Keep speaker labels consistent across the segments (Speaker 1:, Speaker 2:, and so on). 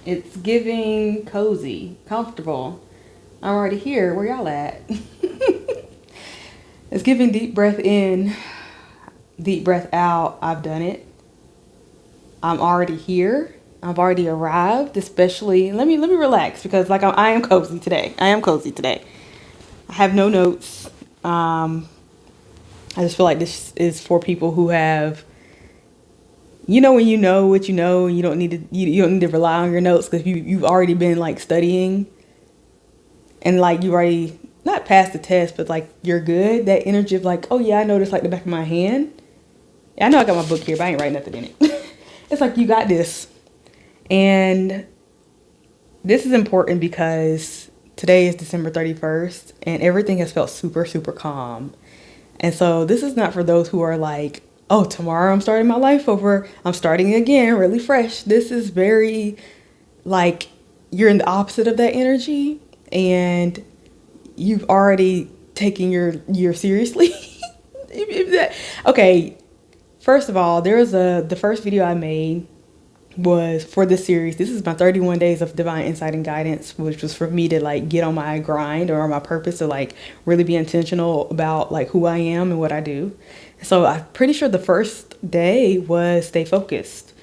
Speaker 1: It's giving cozy, comfortable. I'm already here. Where y'all at? It's giving deep breath in, deep breath out. I've done it. I'm already here. I've already arrived. Especially, let me relax because I am cozy today. I am cozy today. I have no notes. I just feel like this is for people who have, when you know what you know, and you don't need to rely on your notes because you've already been like studying, and like you already not passed the test, but like you're good. That energy of like, oh yeah, I know this like the back of my hand. Yeah, I know I got my book here, but I ain't writing nothing in it. It's like you got this, and this is important because today is December 31st, and everything has felt super super calm. And so this is not for those who are like, oh, tomorrow I'm starting my life over. I'm starting again, really fresh. This is very like you're in the opposite of that energy, and you've already taken your year seriously. Okay, first of all, the first video I made was for this series. This is my 31 days of divine insight and guidance, which was for me to like get on my grind or my purpose to like really be intentional about like who I am and what I do. So I'm pretty sure the first day was stay focused.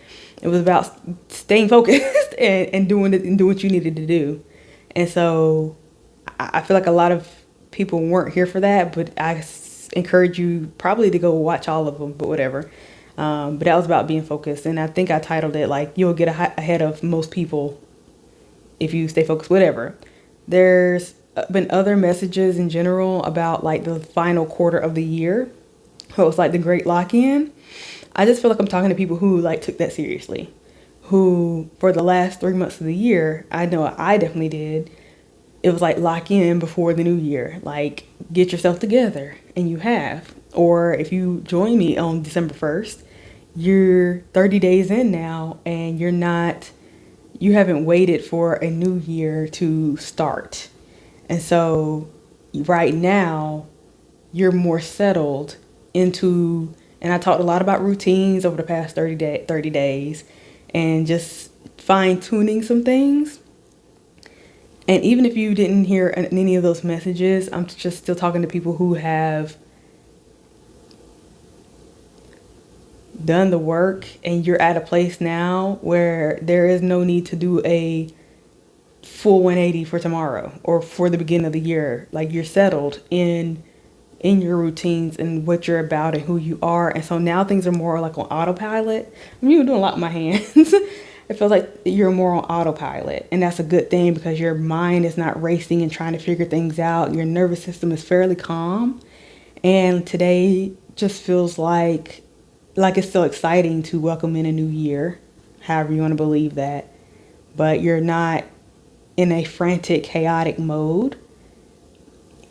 Speaker 1: It was about staying focused and doing it and do what you needed to do. And so I feel like a lot of people weren't here for that, but encourage you probably to go watch all of them, but whatever. But that was about being focused. And I think I titled it like, you'll get ahead of most people if you stay focused, whatever. There's been other messages in general about like the final quarter of the year. So it's like the great lock-in. I just feel like I'm talking to people who like took that seriously, who for the last 3 months of the year, I know I definitely did. It was like lock in before the new year, like get yourself together, and you have. Or if you join me on December 1st, you're 30 days in now, and you haven't waited for a new year to start. And so right now you're more settled into, and I talked a lot about routines over the past 30 days and just fine tuning some things. And even if you didn't hear any of those messages, I'm just still talking to people who have done the work, and you're at a place now where there is no need to do a full 180 for tomorrow or for the beginning of the year. Like you're settled in your routines and what you're about and who you are. And so now things are more like on autopilot. I mean, you're doing a lot with my hands. It feels like you're more on autopilot, and that's a good thing because your mind is not racing and trying to figure things out. Your nervous system is fairly calm, and today just feels like it's still exciting to welcome in a new year, however you want to believe that, but you're not in a frantic, chaotic mode.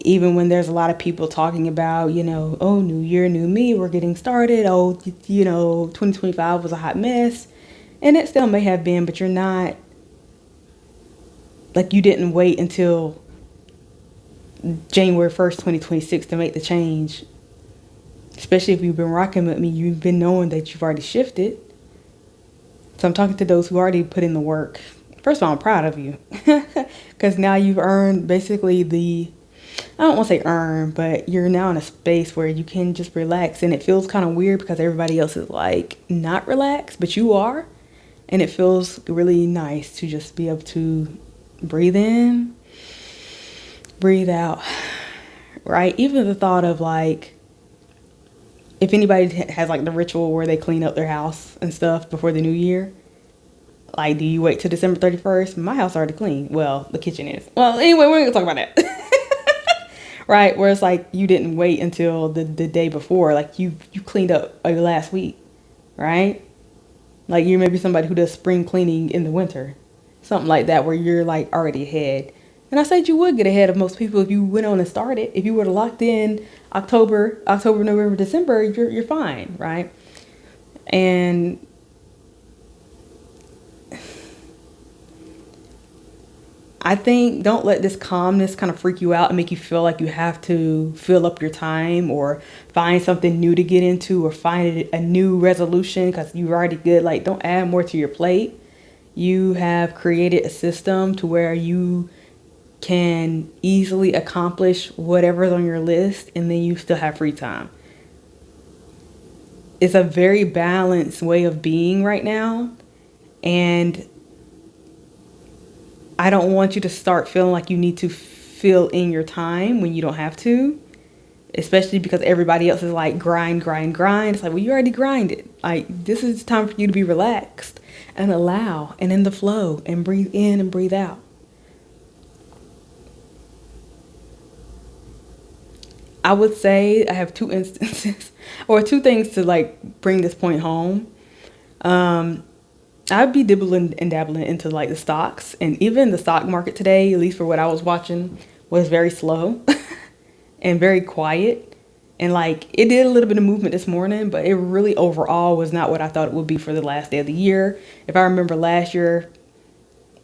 Speaker 1: Even when there's a lot of people talking about, oh, new year, new me, we're getting started. Oh, 2025 was a hot mess. And it still may have been, but you're not, like you didn't wait until January 1st, 2026 to make the change. Especially if you've been rocking with me, you've been knowing that you've already shifted. So I'm talking to those who already put in the work. First of all, I'm proud of you. Because now you've earned basically I don't want to say earn, but you're now in a space where you can just relax. And it feels kind of weird because everybody else is like not relaxed, but you are. And it feels really nice to just be able to breathe in, breathe out, right? Even the thought of like, if anybody has like the ritual where they clean up their house and stuff before the new year, like, do you wait till December 31st? My house already clean. Well, the kitchen is. Well, anyway, we're going to talk about that. Right? Where it's like you didn't wait until the day before. Like you cleaned up last week, right? Like you're maybe somebody who does spring cleaning in the winter. Something like that where you're like already ahead. And I said you would get ahead of most people if you went on and started. If you were locked in October, November, December, you're fine, right? And I think don't let this calmness kind of freak you out and make you feel like you have to fill up your time or find something new to get into or find a new resolution because you're already good. Like, don't add more to your plate. You have created a system to where you can easily accomplish whatever's on your list, and then you still have free time. It's a very balanced way of being right now. And I don't want you to start feeling like you need to fill in your time when you don't have to, especially because everybody else is like grind, grind, grind. It's like, well, you already grinded. Like, this is time for you to be relaxed and allow and in the flow and breathe in and breathe out. I would say I have two instances or two things to like bring this point home. I'd be dibbling and dabbling into like the stocks, and even the stock market today, at least for what I was watching, was very slow and very quiet. And like it did a little bit of movement this morning, but it really overall was not what I thought it would be for the last day of the year. If I remember last year,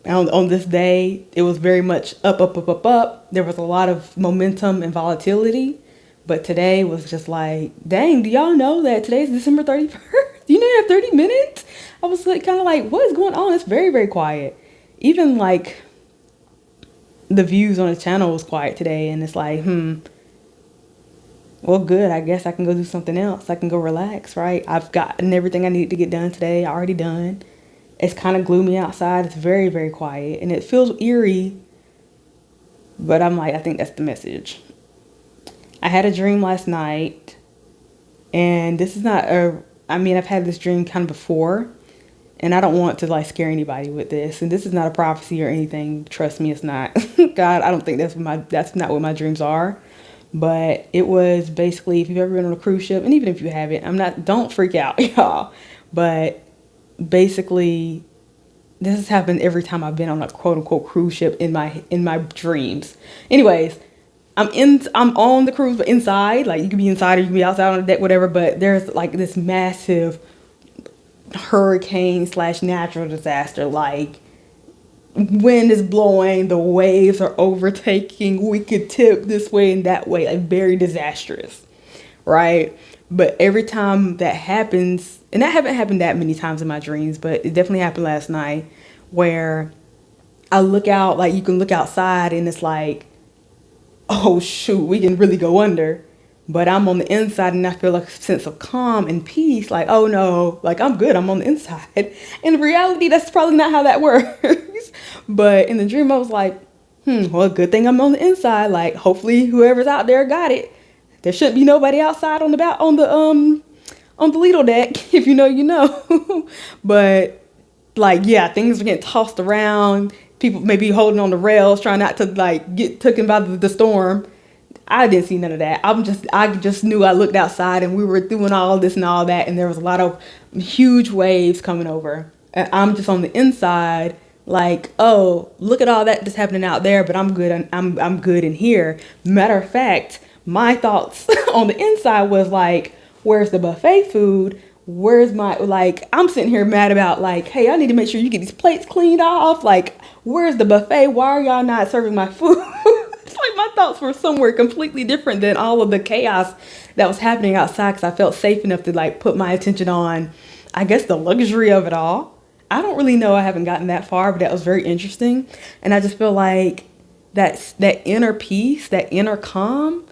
Speaker 1: on this day, it was very much up, up, up, up, up. There was a lot of momentum and volatility. But today was just like, dang, do y'all know that today's December 31st? You know you have 30 minutes? I was like, kind of like, what is going on? It's very, very quiet. Even like the views on the channel was quiet today. And it's like, well, good. I guess I can go do something else. I can go relax, right? I've gotten everything I need to get done today. Already done. It's kind of gloomy outside. It's very, very quiet. And it feels eerie. But I'm like, I think that's the message. I had a dream last night, and this is not I've had this dream kind of before, and I don't want to like scare anybody with this, and this is not a prophecy or anything. Trust me, it's not. God, I don't think that's not what my dreams are. But it was basically, if you've ever been on a cruise ship, and even if you haven't, don't freak out, y'all. But basically, this has happened every time I've been on a quote unquote cruise ship in my dreams. Anyways, I'm on the cruise, but inside, like you can be inside or you can be outside on the deck, whatever. But there's like this massive hurricane / natural disaster. Like wind is blowing, the waves are overtaking. We could tip this way and that way, like very disastrous, right? But every time that happens, and that haven't happened that many times in my dreams, but it definitely happened last night, where I look out, like you can look outside and it's like, oh shoot, we can really go under. But I'm on the inside and I feel like a sense of calm and peace. Like, oh no, like I'm good, I'm on the inside. In reality, that's probably not how that works. But in the dream, I was like, well, good thing I'm on the inside. Like, hopefully whoever's out there got it. There shouldn't be nobody outside on the Lido deck. If you know, you know. But like, yeah, things are getting tossed around. People may be holding on the rails, trying not to like get taken by the storm. I didn't see none of that. I just knew. I looked outside and we were doing all this and all that, and there was a lot of huge waves coming over. And I'm just on the inside, like, oh, look at all that that's happening out there, but I'm good. I'm good in here. Matter of fact, my thoughts on the inside was like, where's the buffet food? Where's my, like, I'm sitting here mad about like, hey, I need to make sure you get these plates cleaned off. Like, where's the buffet? Why are y'all not serving my food? It's like my thoughts were somewhere completely different than all of the chaos that was happening outside, because I felt safe enough to like put my attention on, I guess, the luxury of it all. I don't really know. I haven't gotten that far, but that was very interesting. And I just feel like that inner peace, that inner calm,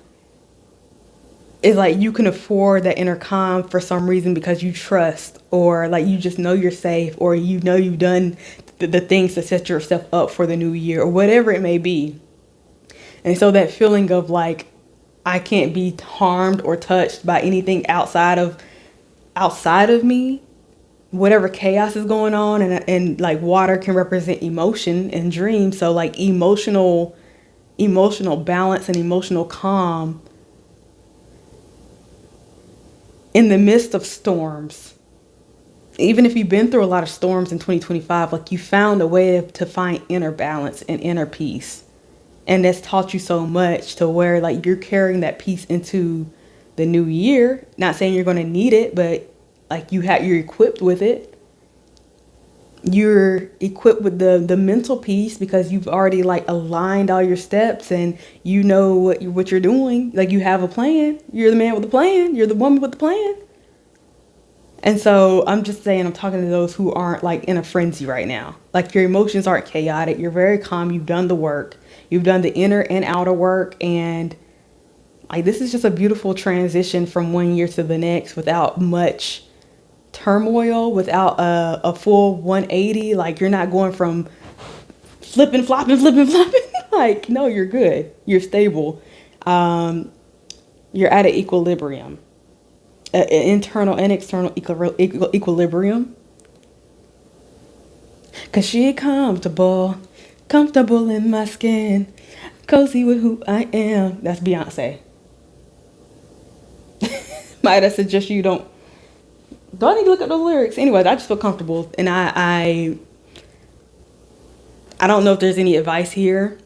Speaker 1: is like you can afford that inner calm for some reason because you trust, or like you just know you're safe, or you know you've done the things to set yourself up for the new year, or whatever it may be. And so that feeling of like, I can't be harmed or touched by anything outside of me, whatever chaos is going on. And like water can represent emotion and dreams. So like emotional balance and emotional calm in the midst of storms. Even if you've been through a lot of storms in 2025, like you found a way to find inner balance and inner peace. And that's taught you so much to where like you're carrying that peace into the new year. Not saying you're going to need it, but like you're equipped with it. You're equipped with the mental piece because you've already like aligned all your steps and you know what you're doing. Like you have a plan. You're the man with the plan. You're the woman with the plan. And so I'm just saying, I'm talking to those who aren't like in a frenzy right now. Like your emotions aren't chaotic. You're very calm. You've done the work. You've done the inner and outer work. And like, this is just a beautiful transition from one year to the next without much turmoil, without a full 180. Like you're not going from flipping, flopping, flipping, flopping. Like, no, you're good. You're stable. You're at an equilibrium. Internal and external equilibrium. Cause she comfortable in my skin, cozy with who I am. That's Beyonce. Might I suggest you don't I need to look at the lyrics? Anyways, I just feel comfortable, and I don't know if there's any advice here.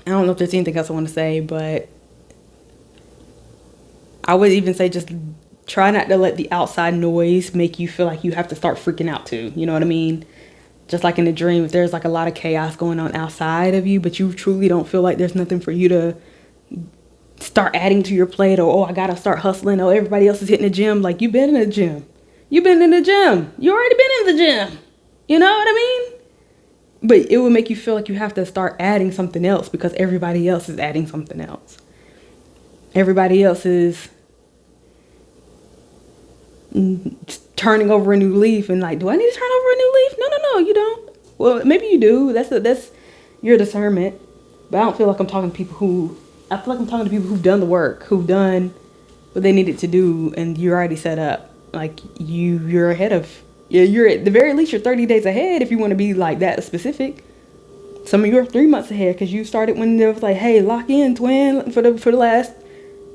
Speaker 1: I don't know if there's anything else I want to say, but I would even say just try not to let the outside noise make you feel like you have to start freaking out too. You know what I mean? Just like in a dream, if there's like a lot of chaos going on outside of you, but you truly don't feel like there's nothing for you to start adding to your plate, or, oh, I gotta start hustling, or everybody else is hitting the gym. Like, you've been in the gym. You've been in the gym. You already been in the gym. You know what I mean? But it would make you feel like you have to start adding something else because everybody else is adding something else. Everybody else is turning over a new leaf, and like, do I need to turn over a new leaf? No, you don't. Well, maybe you do. That's your discernment. But I don't feel like I'm talking to people who, I feel like I'm talking to people who've done the work, who've done what they needed to do, and you're already set up. Like, you're ahead of, you're at the very least, you're 30 days ahead if you want to be like that specific. Some of you are 3 months ahead because you started when there was like, hey, lock in, twin, for the last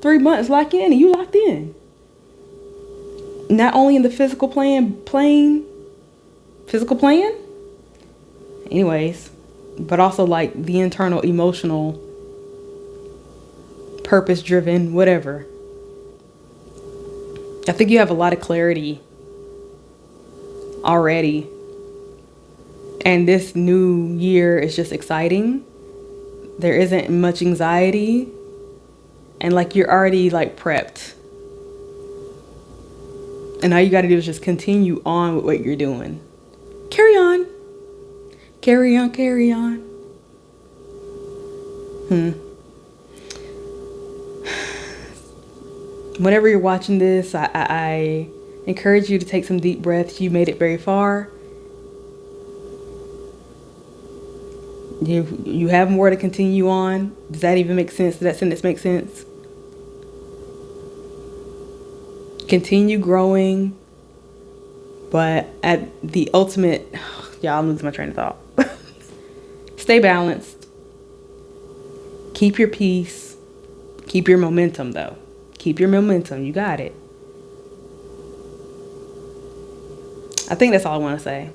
Speaker 1: 3 months, lock in, and you locked in. Not only in the physical plane, anyways, but also like the internal, emotional, purpose-driven, whatever. I think you have a lot of clarity already. And this new year is just exciting. There isn't much anxiety. And like, you're already like prepped. And all you got to do is just continue on with what you're doing. Carry on. Carry on, carry on. Whenever you're watching this, I encourage you to take some deep breaths. You made it very far. You have more to continue on. Does that even make sense? Does that sentence make sense? Continue growing, but at the ultimate, y'all, I'm losing my train of thought. Stay balanced. Keep your peace. Keep your momentum, though. Keep your momentum. You got it. I think that's all I want to say.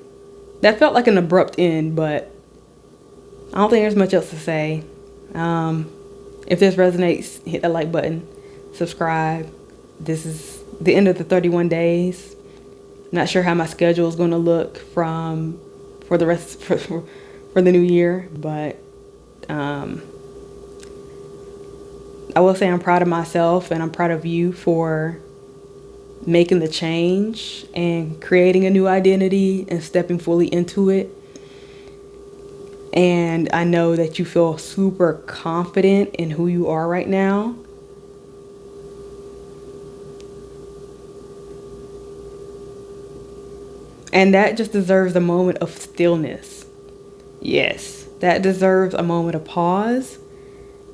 Speaker 1: That felt like an abrupt end, but I don't think there's much else to say. If this resonates, hit that like button. Subscribe. This is the end of the 31 days. Not sure how my schedule is going to look for the rest for the new year, but I will say I'm proud of myself, and I'm proud of you for making the change and creating a new identity and stepping fully into it. And I know that you feel super confident in who you are right now. And that just deserves a moment of stillness. Yes, that deserves a moment of pause.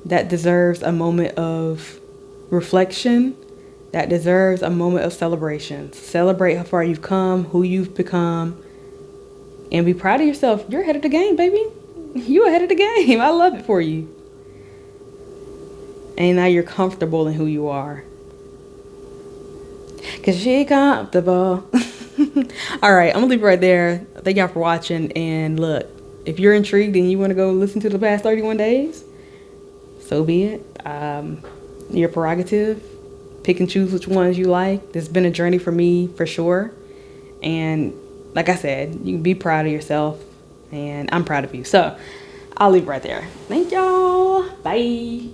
Speaker 1: That deserves a moment of reflection. That deserves a moment of celebration. Celebrate how far you've come, who you've become, and be proud of yourself. You're ahead of the game, baby. You're ahead of the game. I love it for you. And now you're comfortable in who you are. Cause she comfortable. All right, I'm gonna leave it right there. Thank y'all for watching. And look, if you're intrigued and you want to go listen to the past 31 days, so be it. Your prerogative. Pick and choose which ones you like. This has been a journey for me, for sure. And like I said, you can be proud of yourself, and I'm proud of you. So I'll leave it right there. Thank y'all. Bye.